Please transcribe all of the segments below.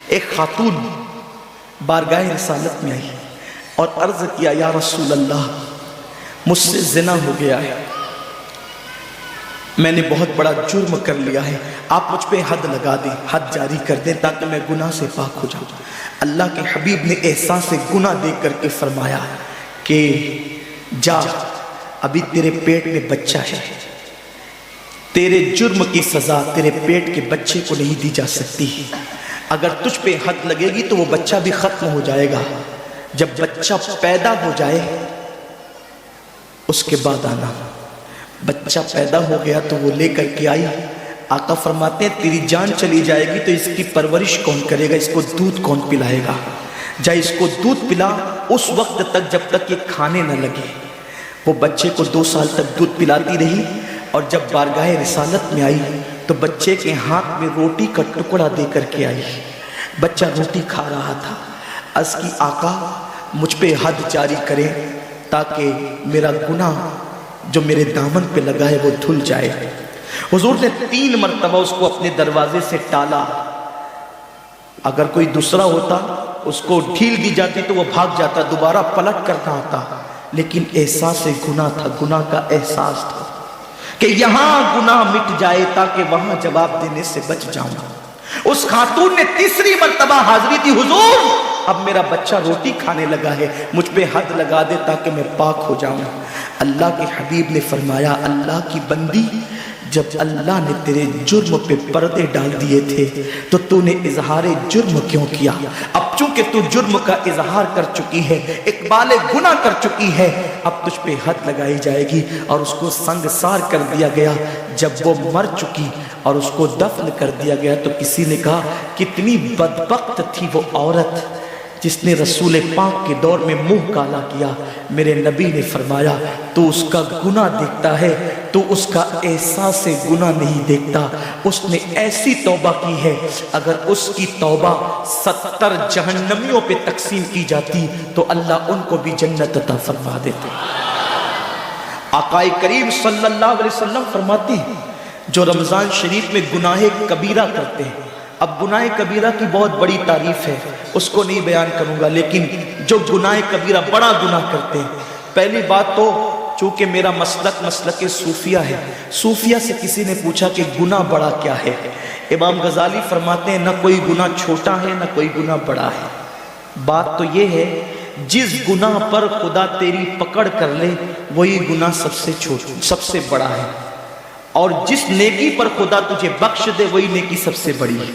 ایک خاتون بارگاہ رسالت میں آئی اور عرض کیا یا رسول اللہ مجھ سے زنا ہو گیا ہے، میں نے بہت بڑا جرم کر لیا ہے، آپ مجھ پہ حد لگا دیں، حد جاری کر دیں تاکہ میں گناہ سے پاک ہو جاؤں۔ اللہ کے حبیب نے احساس گناہ دیکھ کر کے فرمایا کہ جا، ابھی تیرے پیٹ میں بچہ ہے، تیرے جرم کی سزا تیرے پیٹ کے بچے کو نہیں دی جا سکتی، اگر تجھ پہ حد لگے گی تو وہ بچہ بھی ختم ہو جائے گا، جب بچہ پیدا ہو جائے اس کے بعد آنا۔ بچہ پیدا ہو گیا تو وہ لے کر کے آئی، آقا فرماتے ہیں تیری جان چلی جائے گی تو اس کی پرورش کون کرے گا، اس کو دودھ کون پلائے گا، جا اس کو دودھ پلا اس وقت تک جب تک یہ کھانے نہ لگے۔ وہ بچے کو 2 سال تک دودھ پلاتی رہی، اور جب بارگاہ رسالت میں آئی تو بچے کے ہاتھ میں روٹی کا ٹکڑا دے کر کے آئی، بچہ روٹی کھا رہا تھا، عرض کی آقا مجھ پہ حد جاری کریں تاکہ میرا گناہ جو میرے دامن پہ لگا ہے وہ دھل جائے۔ حضور نے 3 مرتبہ اس کو اپنے دروازے سے ٹالا، اگر کوئی دوسرا ہوتا اس کو ڈھیل دی جاتی تو وہ بھاگ جاتا، دوبارہ پلٹ کرنا ہوتا، لیکن احساس گناہ تھا، گناہ کا احساس تھا کہ یہاں گناہ مٹ جائے تاکہ وہاں جواب دینے سے بچ جاؤں۔ اس خاتون نے 3 مرتبہ حاضری دی، حضور اب میرا بچہ روٹی کھانے لگا ہے، مجھ پہ حد لگا دے تاکہ میں پاک ہو جاؤں۔ اللہ کے حبیب نے فرمایا اللہ کی بندی، جب اللہ نے تیرے جرم پہ پردے ڈال دیے تھے تو تو نے اظہار جرم کیوں کیا؟ اب چونکہ تو جرم کا اظہار کر چکی ہے، اقبال گناہ کر چکی ہے، اب تجھ پہ حد لگائی جائے گی۔ اور اس کو سنگسار کر دیا گیا، جب وہ مر چکی اور اس کو دفن کر دیا گیا تو کسی نے کہا کتنی بدبخت تھی وہ عورت جس نے رسول پاک کے دور میں منہ کالا کیا۔ میرے نبی نے فرمایا تو اس کا گناہ دیکھتا ہے، تو اس کا احساس گناہ نہیں دیکھتا، اس نے ایسی توبہ کی ہے اگر اس کی توبہ 70 جہنمیوں پہ تقسیم کی جاتی تو اللہ ان کو بھی جنت عطا فرما دیتے۔ آقا کریم صلی اللہ علیہ وسلم فرماتے ہیں جو رمضان شریف میں گناہ کبیرہ کرتے ہیں، اب گناہ کبیرہ کی بہت بڑی تعریف ہے، اس کو نہیں بیان کروں گا، لیکن جو گناہ کبیرہ بڑا گناہ کرتے ہیں، پہلی بات تو چونکہ میرا مسلک صوفیہ ہے، صوفیہ سے کسی نے پوچھا کہ گناہ بڑا کیا ہے؟ امام غزالی فرماتے ہیں نہ کوئی گناہ چھوٹا ہے نہ کوئی گناہ بڑا ہے، بات تو یہ ہے جس گناہ پر خدا تیری پکڑ کر لے وہی گناہ سب سے بڑا ہے، اور جس نیکی پر خدا تجھے بخش دے وہی نیکی سب سے بڑی ہے۔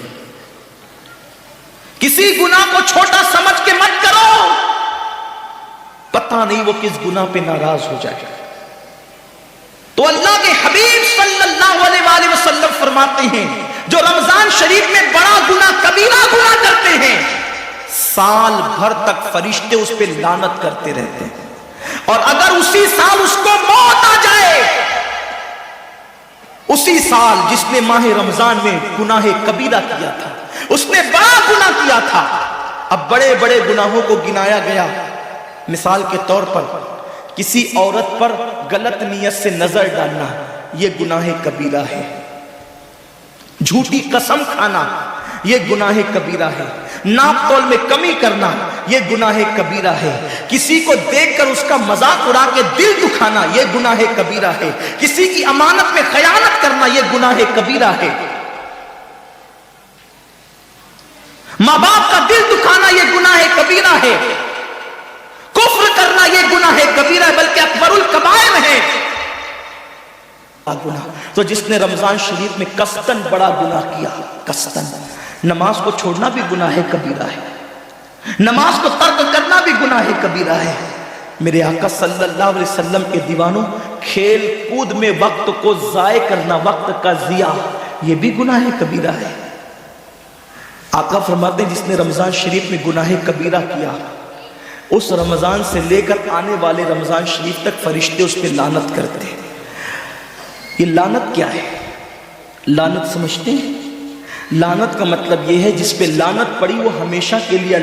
کسی گناہ کو چھوٹا سمجھ کے مت کرو، پتہ نہیں وہ کس گناہ پہ ناراض ہو جائے۔ تو اللہ کے حبیب صلی اللہ علیہ وآلہ وسلم فرماتے ہیں جو رمضان شریف میں بڑا گناہ کبیرہ گناہ کرتے ہیں، سال بھر تک فرشتے اس پہ لعنت کرتے رہتے ہیں، اور اگر اسی سال اس کو موت آ جائے، اسی سال جس نے ماہ رمضان میں گناہ کبیرہ کیا تھا، اس نے بڑا گناہ کیا تھا، اب بڑے بڑے گناہوں کو گنایا گیا۔ مثال کے طور پر کسی عورت پر غلط نیت سے نظر ڈالنا یہ گناہ کبیرہ ہے، جھوٹی قسم کھانا یہ گناہ کبیرہ ہے، ناپ تول میں کمی کرنا یہ گناہ کبیرہ ہے، کسی کو دیکھ کر اس کا مذاق اڑا کے دل دکھانا یہ گناہ کبیرہ ہے، کسی کی امانت میں خیانت کرنا یہ گناہ کبیرہ ہے، ماں باپ کا دل دکھانا یہ گناہ کبیرہ ہے، کفر کرنا یہ گناہ کبیرہ ہے، بلکہ اکبر الکبائر ہے گناہ۔ تو جس نے رمضان شریف میں قصداً بڑا گناہ کیا، قصداً، نماز کو چھوڑنا بھی گناہ کبیرہ ہے، نماز کو ترک کرنا بھی گناہ کبیرہ ہے۔ میرے آقا صلی اللہ علیہ وسلم کے دیوانوں، کھیل کود میں وقت کو ضائع کرنا، وقت کا ضیاع یہ بھی گناہ کبیرہ ہے۔ آقا فرماتے ہیں جس نے رمضان شریف میں گناہ کبیرہ کیا، اس رمضان سے لے کر آنے والے رمضان شریف تک فرشتے اس پہ لعنت کرتے ہیں۔ یہ لعنت کیا ہے؟ لعنت سمجھتے ہیں؟ لعنت کا مطلب یہ ہے جس پہ لعنت پڑی وہ ہمیشہ کے لیے